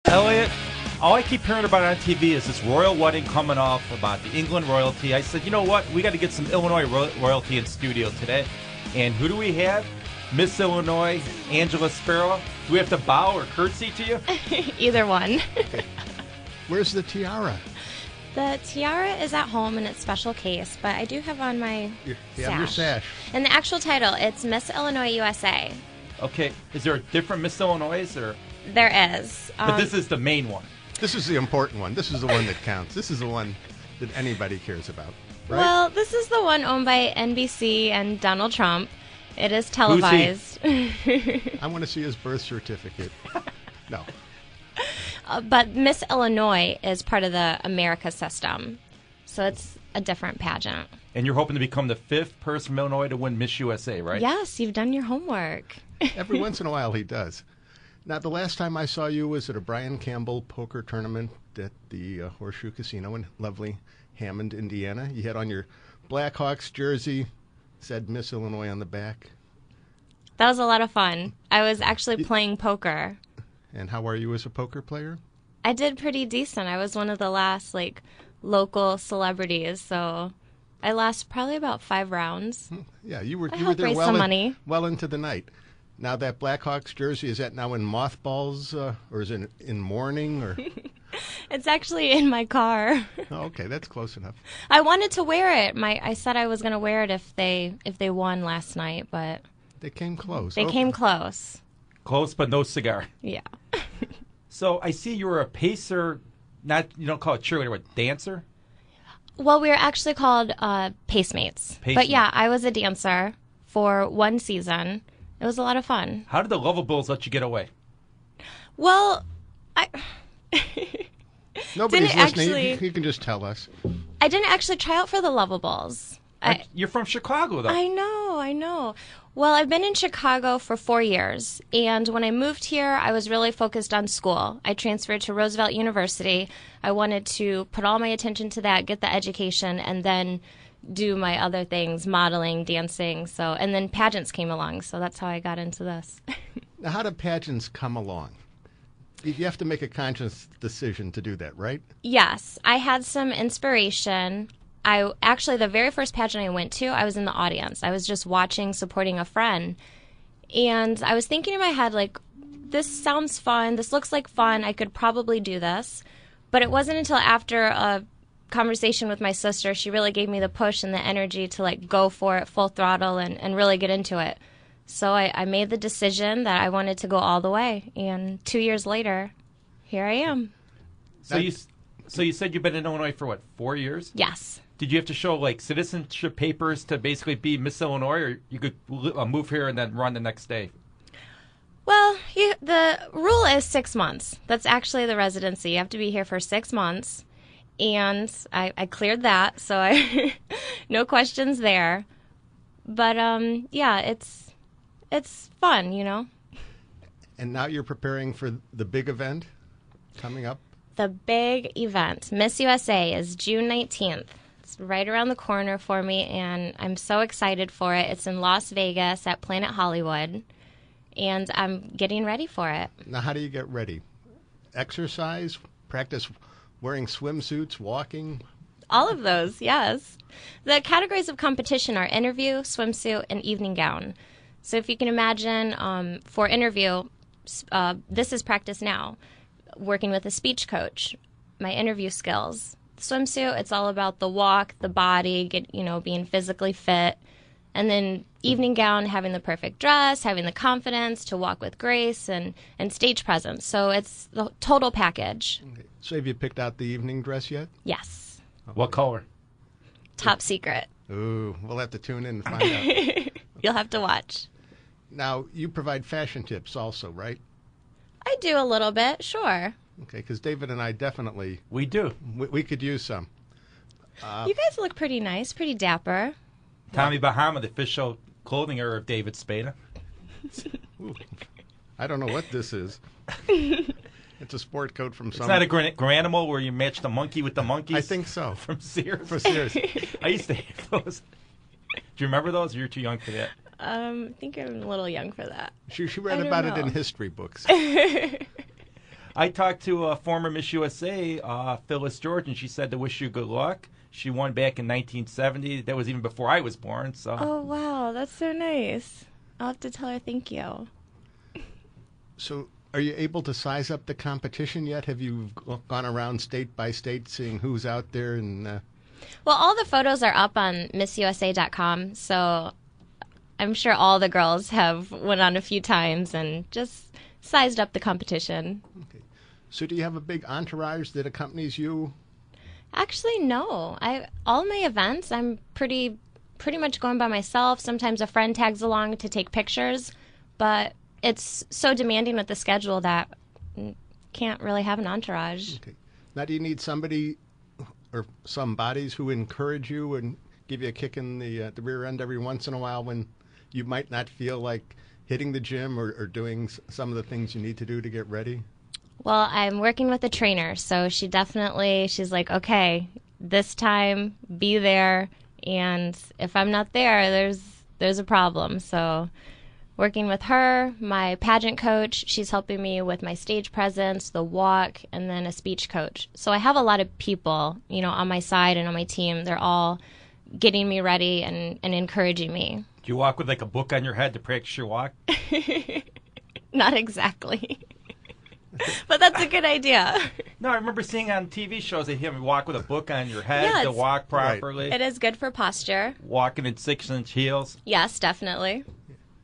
Elliott, all I keep hearing about on TV is this royal wedding coming off about the England royalty. I said, you know what? We got to get some Illinois royalty in studio today. And who do we have? Miss Illinois Angela Sparrow. Do we have to bow or curtsy to you? Either one. Where's the tiara? The tiara is at home in its special case, but I do have on my sash. Your sash. And the actual title, it's Miss Illinois USA. Okay. Is there a different Miss Illinois? Or? There is. But this is the main one. This is the important one. This is the one that counts. This is the one that anybody cares about, right? Well, this is the one owned by NBC and Donald Trump. It is televised. I want to see his birth certificate. No. But Miss Illinois is part of the America system, so it's a different pageant. And you're hoping to become the 5th person from Illinois to win Miss USA, right? Yes, you've done your homework. Every once in a while he does. Now, the last time I saw you was at a Brian Campbell poker tournament at the Horseshoe Casino in lovely Hammond, Indiana. You had on your Blackhawks jersey, said Miss Illinois on the back. That was a lot of fun. I was actually playing poker. And how are you as a poker player? I did pretty decent. I was one of the last, local celebrities, so I lost probably about 5 rounds. Yeah, you were helped there raise well, some money. Well into the night. Now, that Blackhawks jersey, is that now in mothballs, or is it in mourning? Or? It's actually in my car. Oh, okay, that's close enough. I wanted to wear it. I said I was going to wear it if they won last night, but they came close. They came close. Close, but no cigar. Yeah. So I see you were a pacer. You don't call it cheerleader, but dancer? Well, we were actually called Pacemates. But yeah, I was a dancer for 1 season. It was a lot of fun. How did the Lovables let you get away? Well, Nobody's listening. You can just tell us. I didn't actually try out for the Lovables. You're from Chicago, though. I know. Well, I've been in Chicago for 4 years, and when I moved here, I was really focused on school. I transferred to Roosevelt University. I wanted to put all my attention to that, get the education, and then do my other things, modeling, dancing. And then pageants came along, so that's how I got into this. Now, how do pageants come along? You have to make a conscious decision to do that, right? Yes. I had some inspiration. The very first pageant I went to, I was in the audience. I was just watching, supporting a friend. And I was thinking in my head, this sounds fun. This looks like fun. I could probably do this. But it wasn't until after a conversation with my sister, she really gave me the push and the energy to go for it full throttle and really get into it. So I made the decision that I wanted to go all the way. And 2 years later, here I am. So you said you've been in Illinois for, 4 years? Yes. Did you have to show, citizenship papers to basically be Miss Illinois, or you could move here and then run the next day? Well, the rule is 6 months. That's actually the residency. You have to be here for 6 months. And I cleared that, so no questions there. But, yeah, it's fun, And now you're preparing for the big event coming up? The big event, Miss USA, is June 19th. It's right around the corner for me, and I'm so excited for it. It's in Las Vegas at Planet Hollywood, and I'm getting ready for it. Now, how do you get ready? Exercise? Practice wearing swimsuits, walking? All of those, yes. The categories of competition are interview, swimsuit, and evening gown. So if you can imagine, for interview, this is practice now. Working with a speech coach, my interview skills. Swimsuit, it's all about the walk, the body, being physically fit. And then evening gown, having the perfect dress, having the confidence to walk with grace and stage presence. So it's the total package. Okay. So have you picked out the evening dress yet? Yes. Okay. What color? Top secret. Ooh, we'll have to tune in and find out. You'll have to watch. Now, you provide fashion tips also, right? I do a little bit, sure. Okay, because David and I definitely... We do. We could use some. You guys look pretty nice, pretty dapper. Tommy Bahama, the official clothing era of David Spada. Ooh, I don't know what this is. It's a sport coat from some... It's not a Granimal where you match the monkey with the monkeys? I think so. From Sears? From Sears. I used to have those. Do you remember those? You're too young for that. I think I'm a little young for that. She read about it in history books. I talked to a former Miss USA, Phyllis George, and she said to wish you good luck. She won back in 1970. That was even before I was born. So. Oh, wow. That's so nice. I'll have to tell her thank you. So are you able to size up the competition yet? Have you gone around state by state seeing who's out there? And Well, all the photos are up on MissUSA.com, so I'm sure all the girls have went on a few times and just sized up the competition. Okay. So do you have a big entourage that accompanies you? Actually, no. All my events, I'm pretty much going by myself. Sometimes a friend tags along to take pictures, but it's so demanding with the schedule that can't really have an entourage. Okay. Now, do you need somebody or some bodies who encourage you and give you a kick in the rear end every once in a while when you might not feel like hitting the gym or doing some of the things you need to do to get ready? Well, I'm working with a trainer, so she's like, okay, this time, be there, and if I'm not there, there's a problem. So working with her, my pageant coach, she's helping me with my stage presence, the walk, and then a speech coach. So I have a lot of people, on my side and on my team. They're all getting me ready and encouraging me. Do you walk with like a book on your head to practice your walk? Not exactly. But that's a good idea. No, I remember seeing on TV shows that you have to walk with a book on your head to walk properly. It is good for posture. Walking in 6-inch heels. Yes, definitely.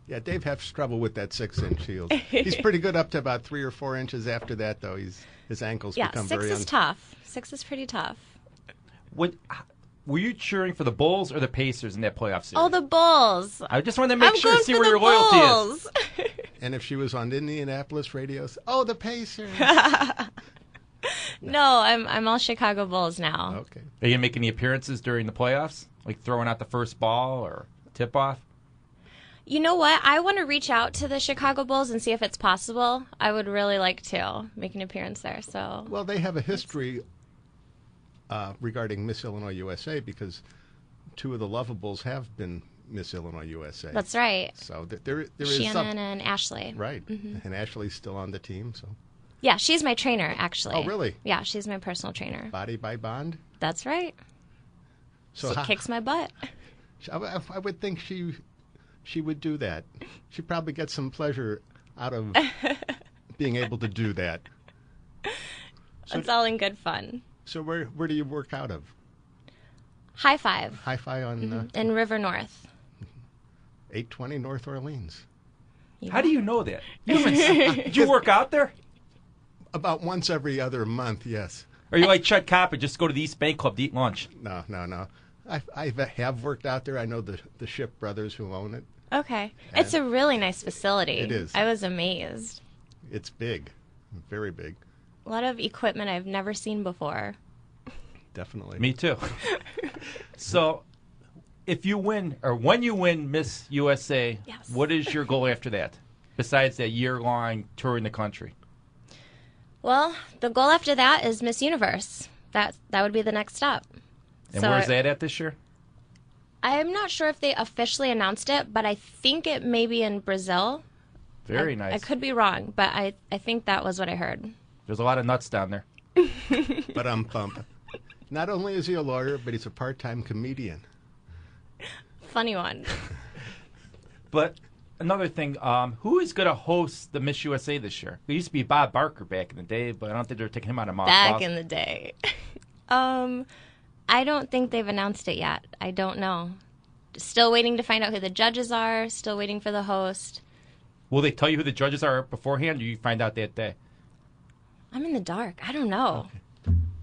Yeah, Dave has trouble with that 6-inch heels. He's pretty good up to about 3 or 4 inches. After that, though, his ankles become very... Yeah, 6 is tough. 6 is pretty tough. Were you cheering for the Bulls or the Pacers in that playoff series? Oh, the Bulls. I just wanted to make sure to see where your loyalty is. And if she was on Indianapolis radio, the Pacers. No, I'm all Chicago Bulls now. Okay. Are you going to make any appearances during the playoffs? Like throwing out the first ball or tip-off? You know what? I want to reach out to the Chicago Bulls and see if it's possible. I would really like to make an appearance there. So. Well, they have a history regarding Miss Illinois USA because 2 of the Lovables have been Miss Illinois USA. That's right. So there is Shannon and Ashley. Right. Mm-hmm. And Ashley's still on the team. So. Yeah, she's my trainer, actually. Oh, really? Yeah, she's my personal trainer. Body by bond? That's right. So she kicks my butt. I would think she would do that. She probably gets some pleasure out of being able to do that. It's all in good fun. So where do you work out of? High Five. High Five on... in River North. 820 North Orleans. How do you know that? Did you work out there? About once every other month, yes. Or you like Chet Copper, just go to the East Bank Club to eat lunch? No. I have worked out there. I know the Ship brothers who own it. Okay. It's a really nice facility. It is. I was amazed. It's big. Very big. A lot of equipment I've never seen before. Definitely. Me too. So, if you win, or when you win Miss USA, yes. What is your goal after that? Besides that year-long touring the country? Well, the goal after that is Miss Universe. That would be the next step. And where's that at this year? I'm not sure if they officially announced it, but I think it may be in Brazil. Very nice. I could be wrong, but I think that was what I heard. There's a lot of nuts down there. But I'm pumped. Not only is he a lawyer, but he's a part-time comedian. Funny one. But another thing, who is going to host the Miss USA this year? It used to be Bob Barker back in the day, but I don't think they're taking him out of mothballs. Back in the day. I don't think they've announced it yet. I don't know. Still waiting to find out who the judges are. Still waiting for the host. Will they tell you who the judges are beforehand, or you find out that day? I'm in the dark. I don't know.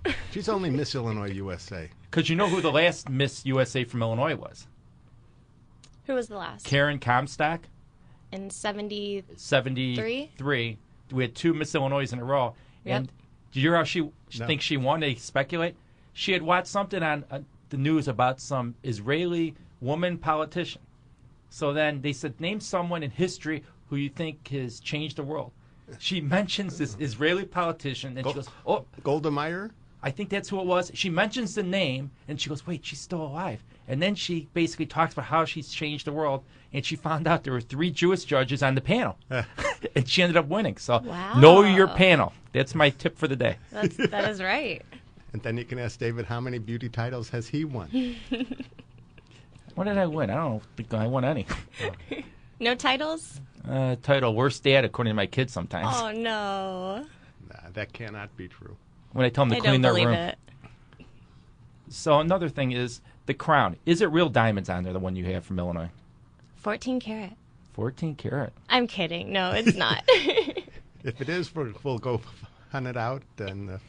Okay. She's only Miss Illinois USA. Because you know who the last Miss USA from Illinois was? Who was the last? Karen Comstock. In 73? 73. We had 2 Miss Illinois in a row. Yep. And do you hear how she thinks she won? They speculate. She had watched something on the news about some Israeli woman politician. So then they said, name someone in history who you think has changed the world. She mentions this Israeli politician, and she goes, oh. Golda Meir? I think that's who it was. She mentions the name, and she goes, wait, she's still alive. And then she basically talks about how she's changed the world, and she found out there were 3 Jewish judges on the panel. and she ended up winning. So Wow. know your panel. That's my tip for the day. That is right. And then you can ask David, how many beauty titles has he won? What did I win? I don't think I won any. No titles? Title, worst dad, according to my kids sometimes. Oh, no. Nah, that cannot be true. When I tell them I to don't clean their believe room. it. So another thing is the crown. Is it real diamonds on there, the one you have from Illinois? 14 karat. 14 karat. I'm kidding. No, it's not. If it is, we'll go hunt it out and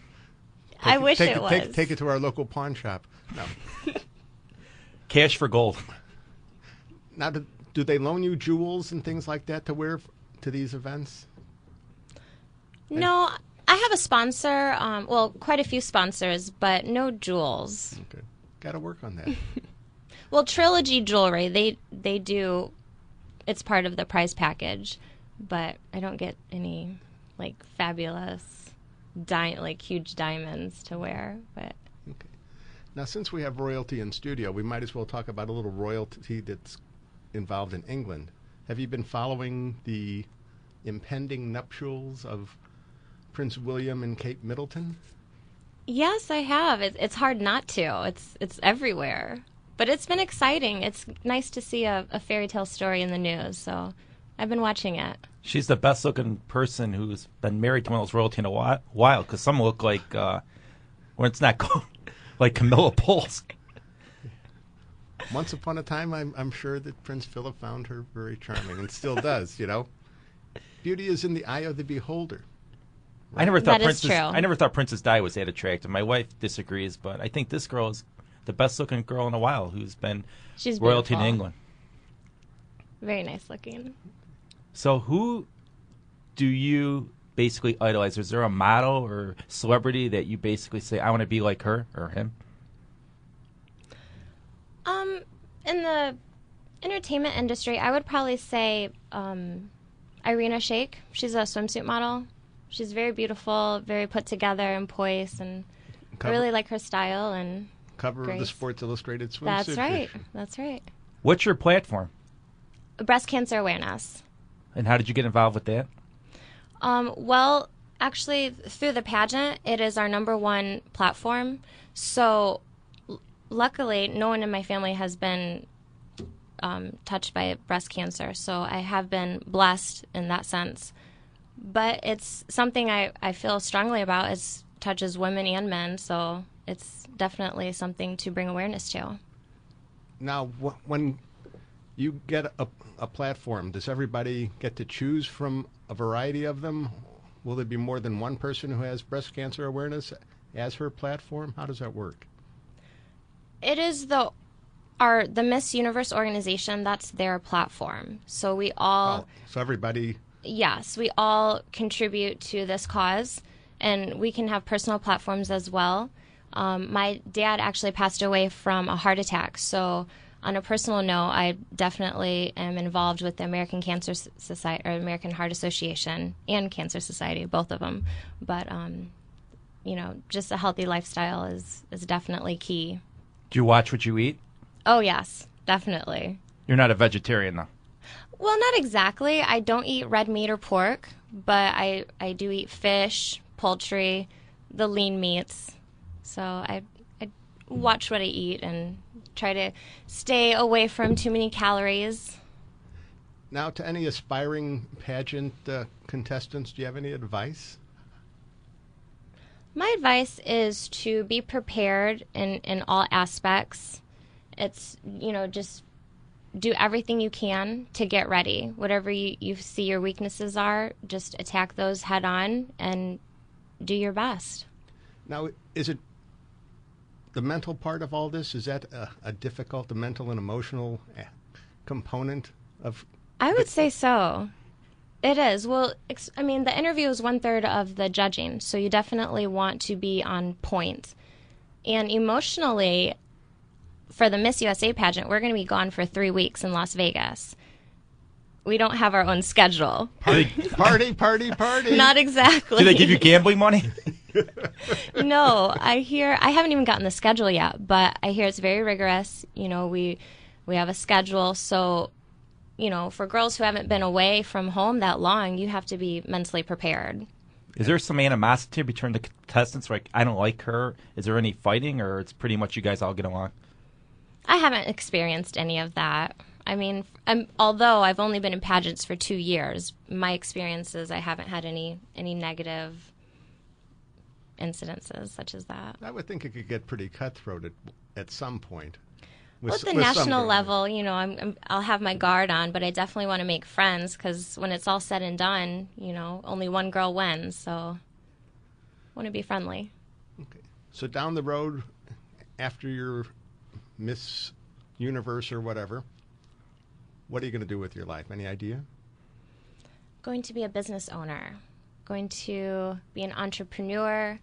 I wish it was. Take it to our local pawn shop. No. Cash for gold. Now, do they loan you jewels and things like that to wear to these events? No, I have a sponsor. Well, quite a few sponsors, but no jewels. Okay. Got to work on that. Well, Trilogy Jewelry, they do. It's part of the prize package, but I don't get any like fabulous, huge diamonds to wear. But Okay. Now, since we have royalty in studio, we might as well talk about a little royalty that's involved in England. Have you been following the impending nuptials of Prince William and Kate Middleton? yes, I have. It's hard not to. It's everywhere. But it's been exciting. It's nice to see a fairy tale story in the news. So I've been watching it. She's the best looking person who's been married to one of those royalty in a while, because some look like, when it's not cold, like Camilla Poles. Once upon a time, I'm sure that Prince Philip found her very charming and still does, you know. Beauty is in the eye of the beholder. I never thought That is true. I never thought Princess Di was that attractive. My wife disagrees, but I think this girl is the best looking girl in a while who's been She's royalty in beautiful. England. Very nice looking. So who do you basically idolize? Is there a model or celebrity that you basically say, I want to be like her or him? In the entertainment industry, I would probably say Irina Shayk. She's a swimsuit model. She's very beautiful, very put together and poised, and I really like her style and Cover of the grace. Sports Illustrated swimsuit. That's right. issue. That's right. What's your platform? Breast cancer awareness. And how did you get involved with that? Well, actually, through the pageant, it is our #1 platform. So, luckily, no one in my family has been touched by breast cancer. So I have been blessed in that sense. But it's something I feel strongly about. It touches women and men. So it's definitely something to bring awareness to. Now, when you get a platform, does everybody get to choose from a variety of them? Will there be more than one person who has breast cancer awareness as her platform? How does that work? It is the Miss Universe organization. That's their platform. So we all, So everybody. yes, we all contribute to this cause, and we can have personal platforms as well. My dad actually passed away from a heart attack, so on a personal note, I definitely am involved with the American Cancer Society or American Heart Association and Cancer Society, both of them. But just a healthy lifestyle is definitely key. Do you watch what you eat? Oh yes, definitely. You're not a vegetarian, though. Well, not exactly. I don't eat red meat or pork, but I do eat fish, poultry, the lean meats. So I watch what I eat and try to stay away from too many calories. Now, to any aspiring pageant contestants, do you have any advice? My advice is to be prepared in all aspects. It's, just do everything you can to get ready. Whatever you see your weaknesses are, just attack those head on and do your best. Now, is it the mental part of all this? Is that a difficult, the mental and emotional component of? I would say so. It is. Well, the interview is 1/3 of the judging, so you definitely want to be on point. And emotionally, for the Miss USA pageant, we're going to be gone for 3 weeks in Las Vegas. We don't have our own schedule. Party. Not exactly. Do they give you gambling money? No, I haven't even gotten the schedule yet, but I hear it's very rigorous. We have a schedule, so for girls who haven't been away from home that long, you have to be mentally prepared. Is there some animosity between the contestants? Like, I don't like her. Is there any fighting, or it's pretty much you guys all get along? I haven't experienced any of that. I mean, although I've only been in pageants for 2 years, my experiences, I haven't had any negative incidences such as that. I would think it could get pretty cutthroat at some point. Well, at the national level, I'll have my guard on, but I definitely want to make friends because when it's all said and done, only one girl wins, so I want to be friendly. Okay. So down the road, after your Miss Universe or whatever, what are you going to do with your life? Any idea? Going to be a business owner. Going to be an entrepreneur.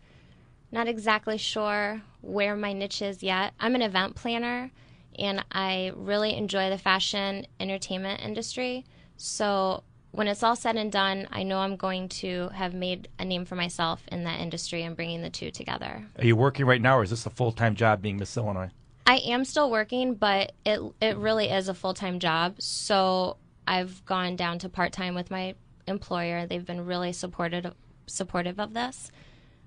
Not exactly sure where my niche is yet. I'm an event planner, and I really enjoy the fashion entertainment industry. So when it's all said and done, I know I'm going to have made a name for myself in that industry and bringing the two together. Are you working right now, or is this a full-time job being Miss Illinois? I am still working, but it really is a full-time job. So I've gone down to part-time with my employer. They've been really supportive of this.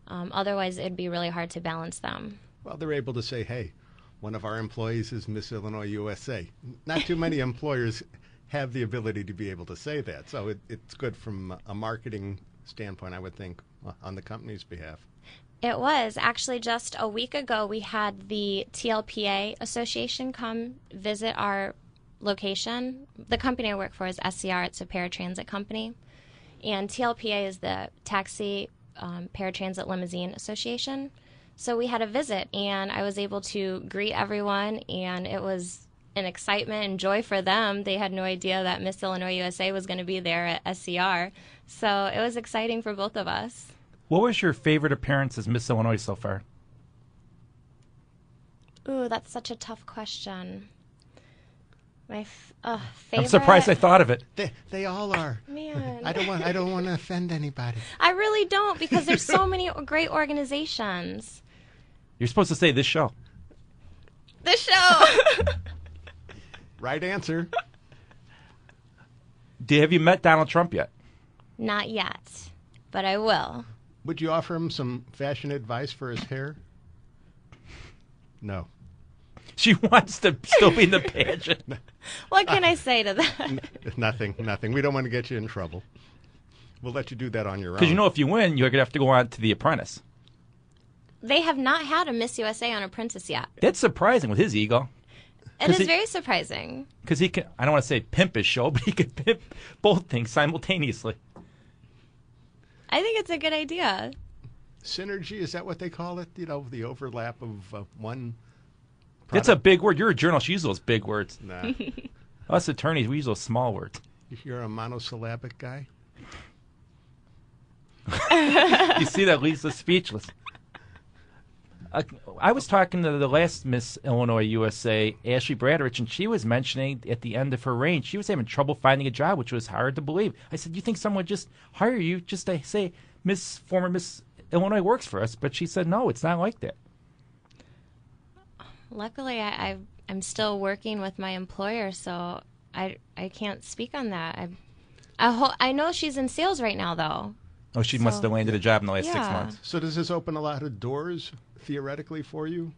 Otherwise, it'd be really hard to balance them. Well, they're able to say, hey, one of our employees is Miss Illinois USA. Not too many employers have the ability to be able to say that. So it's good from a marketing standpoint, I would think, on the company's behalf. It was. Actually, just a week ago, we had the TLPA Association come visit our location. The company I work for is SCR. It's a paratransit company. And TLPA is the Taxi Paratransit Limousine Association. So we had a visit, and I was able to greet everyone, and it was an excitement and joy for them. They had no idea that Miss Illinois USA was going to be there at SCR. So it was exciting for both of us. What was your favorite appearance as Miss Illinois so far? Ooh, that's such a tough question. My favorite. I'm surprised I thought of it. They all are. Man, I don't want to offend anybody. I really don't, because there's so many great organizations. You're supposed to say this show. The show. Right answer. Have you met Donald Trump yet? Not yet, but I will. Would you offer him some fashion advice for his hair? No. She wants to still be in the pageant. What can I say to that? Nothing. We don't want to get you in trouble. We'll let you do that on your own. Because if you win, you're going to have to go on to The Apprentice. They have not had a Miss USA on Apprentice yet. That's surprising with his ego. It is very surprising. Because he can, I don't want to say pimp his show, but he can pimp both things simultaneously. I think it's a good idea. Synergy, is that what they call it? The overlap of one product? That's a big word. You're a journalist. You use those big words. Nah. Us attorneys, we use those small words. You're a monosyllabic guy? You see that Lisa's speechless. I was talking to the last Miss Illinois USA, Ashley Bradrich, and she was mentioning at the end of her reign, she was having trouble finding a job, which was hard to believe. I said, you think someone would just hire you just to say, former Miss Illinois works for us? But she said, no, it's not like that. Luckily, I'm still working with my employer, so I can't speak on that. I know she's in sales right now, though. Oh, she must have landed a job in the last 6 months. So does this open a lot of doors, theoretically, for you?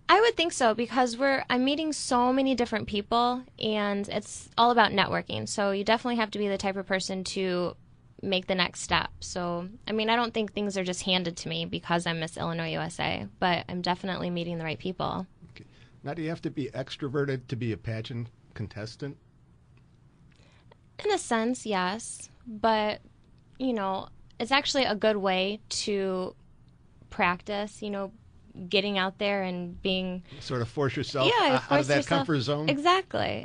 I would think so, because I'm meeting so many different people, and it's all about networking. So you definitely have to be the type of person to make the next step. So, I don't think things are just handed to me because I'm Miss Illinois USA, but I'm definitely meeting the right people. Okay. Now, do you have to be extroverted to be a pageant contestant? In a sense, yes. But, it's actually a good way to practice, getting out there and being... Sort of force yourself out of that comfort zone? Exactly.